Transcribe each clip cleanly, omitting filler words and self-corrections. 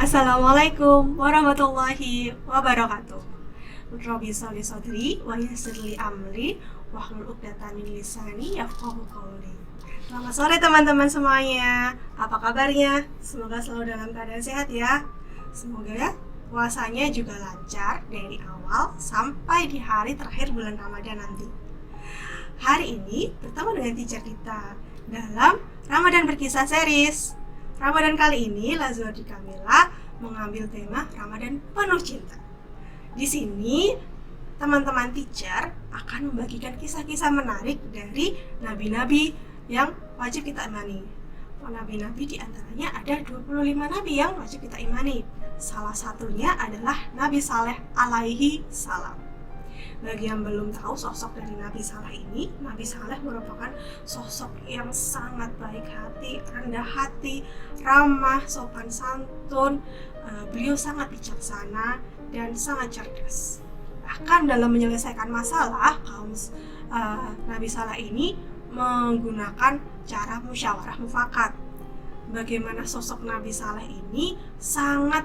Assalamualaikum warahmatullahi wabarakatuh. Rabbi sholli shodri wa yassir li amri wahlul 'uqdatam min lisani yafqahu qawli. Selamat sore teman-teman semuanya. Apa kabarnya? Semoga selalu dalam keadaan sehat ya. Semoga ya puasanya juga lancar dari awal sampai di hari terakhir bulan Ramadan nanti. Hari ini bertemu dengan teacher kita dalam Ramadan Berkisah series. Ramadan kali ini Lazwardi Kamila mengambil tema Ramadan Penuh Cinta. Di sini teman-teman teacher akan membagikan kisah-kisah menarik dari nabi-nabi yang wajib kita imani. Nabi-nabi diantaranya ada 25 nabi yang wajib kita imani. Salah satunya adalah Nabi Saleh alaihi salam. Bagi yang belum tahu sosok dari Nabi Saleh ini, Nabi Saleh merupakan sosok yang sangat baik hati, rendah hati, ramah, sopan santun. Beliau sangat bijaksana dan sangat cerdas. Bahkan dalam menyelesaikan masalah, Nabi Saleh ini menggunakan cara musyawarah mufakat. Bagaimana sosok Nabi Saleh ini sangat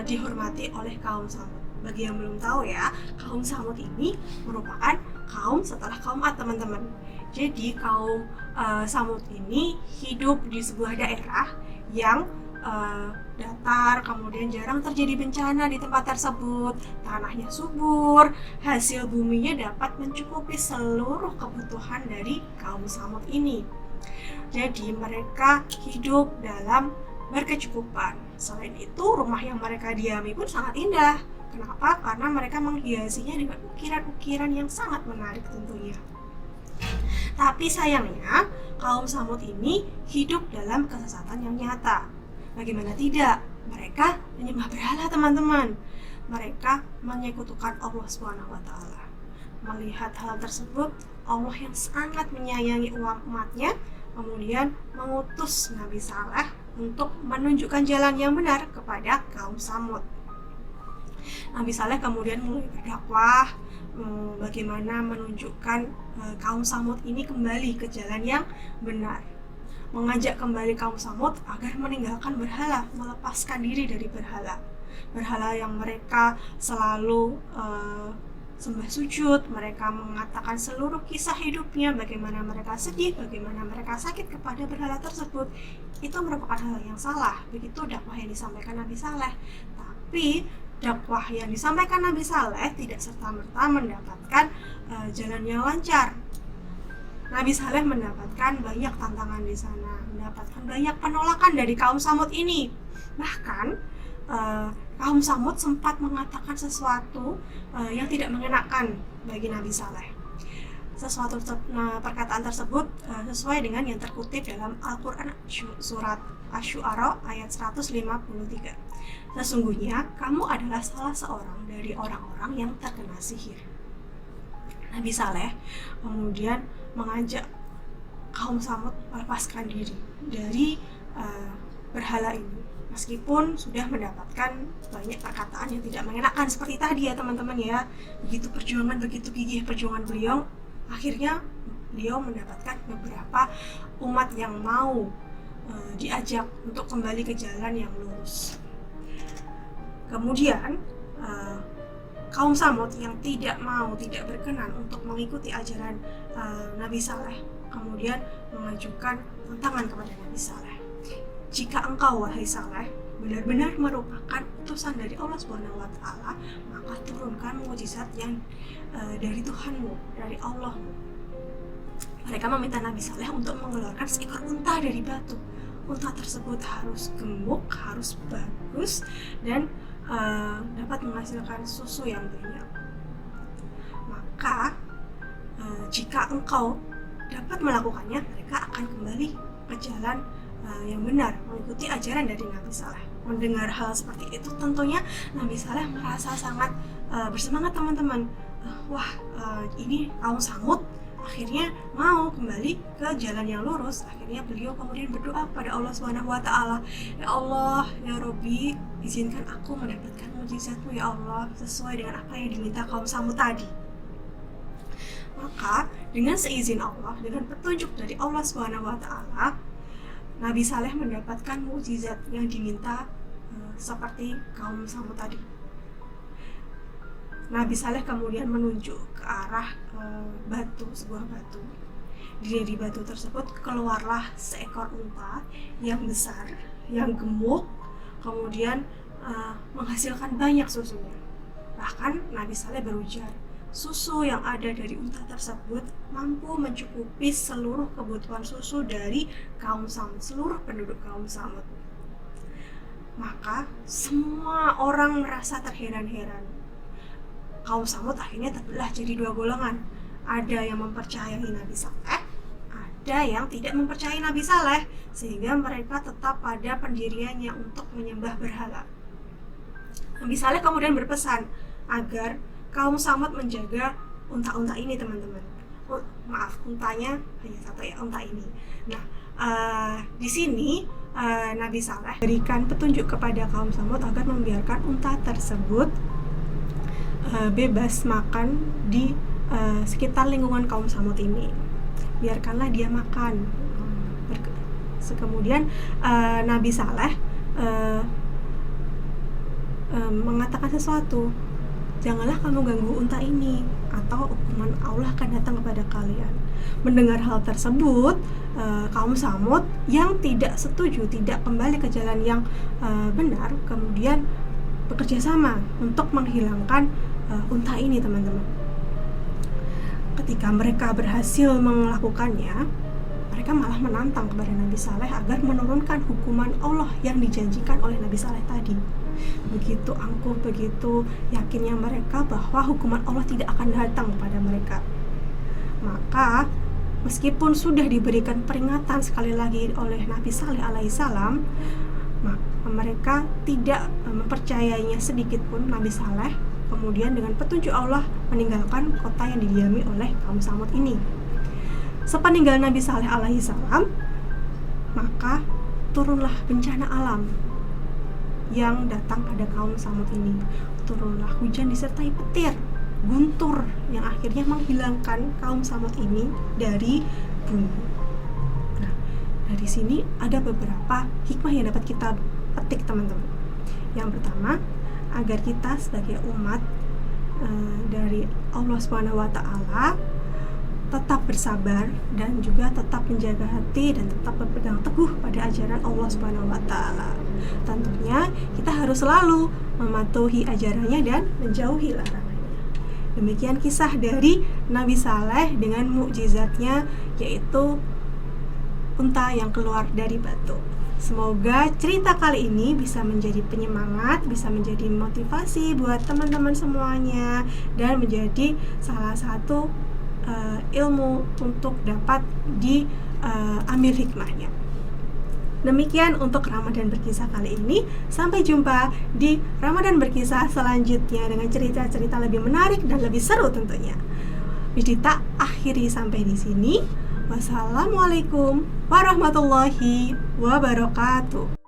dihormati oleh kaum Samud. Bagi yang belum tahu ya, kaum Samud ini merupakan kaum setelah kaum Ad, teman-teman. Jadi kaum Samud ini hidup di sebuah daerah yang datar, kemudian jarang terjadi bencana di tempat tersebut, tanahnya subur, hasil buminya dapat mencukupi seluruh kebutuhan dari kaum Samud ini. Jadi mereka hidup dalam berkecukupan. Selain itu, rumah yang mereka diami pun sangat indah. Kenapa? Karena mereka menghiasinya dengan ukiran-ukiran yang sangat menarik tentunya. Tapi sayangnya, kaum Samud ini hidup dalam kesesatan yang nyata. Bagaimana tidak? Mereka menyembah berhala, teman-teman. Mereka menyekutukan Allah SWT. Melihat hal tersebut, Allah yang sangat menyayangi umatnya kemudian mengutus Nabi Saleh untuk menunjukkan jalan yang benar kepada kaum Samud. Nabi Saleh kemudian mulai berdakwah bagaimana menunjukkan kaum Samud ini kembali ke jalan yang benar, mengajak kembali kaum Samud agar meninggalkan berhala, melepaskan diri dari berhala yang mereka selalu sembah sujud. Mereka mengatakan seluruh kisah hidupnya, bagaimana mereka sedih, bagaimana mereka sakit kepada berhala tersebut. Itu merupakan hal yang salah. Begitu dakwah yang disampaikan Nabi Saleh. Tapi dakwah yang disampaikan Nabi Saleh tidak serta-merta mendapatkan jalan yang lancar. Nabi Saleh mendapatkan banyak tantangan di sana, mendapatkan banyak penolakan dari kaum Samud ini. Bahkan kaum Samud sempat mengatakan sesuatu yang tidak mengenakan bagi Nabi Saleh. Perkataan tersebut sesuai dengan yang terkutip dalam Al-Quran surat Asy-Syu'ara ayat 153. Sesungguhnya kamu adalah salah seorang dari orang-orang yang terkena sihir. Nabi Saleh kemudian mengajak kaum Samud melepaskan diri dari berhala ini. Meskipun sudah mendapatkan banyak perkataan yang tidak mengenakan seperti tadi ya teman-teman ya. Begitu gigih perjuangan beliau, akhirnya beliau mendapatkan beberapa umat yang mau diajak untuk kembali ke jalan yang lurus. Kemudian kaum Samud yang tidak berkenan untuk mengikuti ajaran Nabi Saleh kemudian mengajukan tantangan kepada Nabi Saleh. Jika engkau, wahai Saleh, benar-benar merupakan utusan dari Allah SWT, maka turunkan mukjizat yang dari Tuhanmu, dari Allah. Mereka meminta Nabi Saleh untuk mengeluarkan seekor unta dari batu. Unta tersebut harus gemuk, harus bagus, dan dapat menghasilkan susu yang banyak. Maka jika engkau dapat melakukannya, mereka akan kembali ke jalan yang benar, mengikuti ajaran dari Nabi Saleh. Mendengar hal seperti itu, tentunya Nabi Saleh merasa sangat bersemangat, teman-teman. Ini kaum Samud akhirnya mau kembali ke jalan yang lurus. Akhirnya beliau kemudian berdoa kepada Allah SWT. Ya Allah, ya Robbi, izinkan aku mendapatkan mukjizatmu ya Allah, sesuai dengan apa yang diminta kaum Samud tadi. Maka dengan seizin Allah, dengan petunjuk dari Allah SWT, Nabi Saleh mendapatkan mukjizat yang diminta seperti kaum Samud tadi. Nabi Saleh kemudian menunjuk ke arah sebuah batu. Dari batu tersebut keluarlah seekor unta yang besar, yang gemuk, kemudian menghasilkan banyak susunya. Bahkan Nabi Saleh berujar, susu yang ada dari unta tersebut mampu mencukupi seluruh kebutuhan susu dari kaum Samud, seluruh penduduk kaum Samud. Maka semua orang merasa terheran-heran. Kaum Samud akhirnya terbelah jadi dua golongan. Ada yang mempercayai Nabi Saleh, ada yang tidak mempercayai Nabi Saleh, sehingga mereka tetap pada pendiriannya untuk menyembah berhala. Nabi Saleh kemudian berpesan agar kaum Samud menjaga unta-unta ini, teman-teman. Untanya hanya satu ya, unta ini. Nah, di sini Nabi Saleh berikan petunjuk kepada kaum Samud agar membiarkan unta tersebut bebas makan di sekitar lingkungan kaum Samud ini. Biarkanlah dia makan. Kemudian Nabi Saleh mengatakan sesuatu, janganlah kamu ganggu unta ini atau hukuman Allah akan datang kepada kalian. Mendengar hal tersebut, kaum Samud yang tidak setuju, tidak kembali ke jalan yang benar, kemudian bekerja sama untuk menghilangkan unta ini, teman-teman. Ketika mereka berhasil melakukannya, mereka malah menantang kepada Nabi Saleh agar menurunkan hukuman Allah yang dijanjikan oleh Nabi Saleh tadi. Begitu angkuh, begitu yakinnya mereka bahwa hukuman Allah tidak akan datang kepada mereka. Maka meskipun sudah diberikan peringatan sekali lagi oleh Nabi Saleh alaihissalam, mereka tidak mempercayainya sedikit pun Nabi Saleh. Kemudian dengan petunjuk Allah meninggalkan kota yang didiami oleh kaum Samud ini. Sepeninggal Nabi Saleh alaihissalam, maka turunlah bencana alam yang datang pada kaum Samud ini. Turunlah hujan disertai petir, guntur yang akhirnya menghilangkan kaum Samud ini dari bumi. Nah, dari sini ada beberapa hikmah yang dapat kita petik, teman-teman. Yang pertama, agar kita sebagai umat dari Allah Subhanahu wa Ta'ala tetap bersabar dan juga tetap menjaga hati dan tetap berpegang teguh pada ajaran Allah Subhanahu wa Ta'ala. Tentunya kita harus selalu mematuhi ajarannya dan menjauhi larangannya. Demikian kisah dari Nabi Saleh dengan mukjizatnya, yaitu unta yang keluar dari batu. Semoga cerita kali ini bisa menjadi penyemangat, bisa menjadi motivasi buat teman-teman semuanya, dan menjadi salah satu ilmu untuk dapat diambil hikmahnya. Demikian untuk Ramadan Berkisah kali ini. Sampai jumpa di Ramadan Berkisah selanjutnya dengan cerita-cerita lebih menarik dan lebih seru tentunya. Kita akhiri sampai di sini. Wassalamualaikum warahmatullahi wabarakatuh.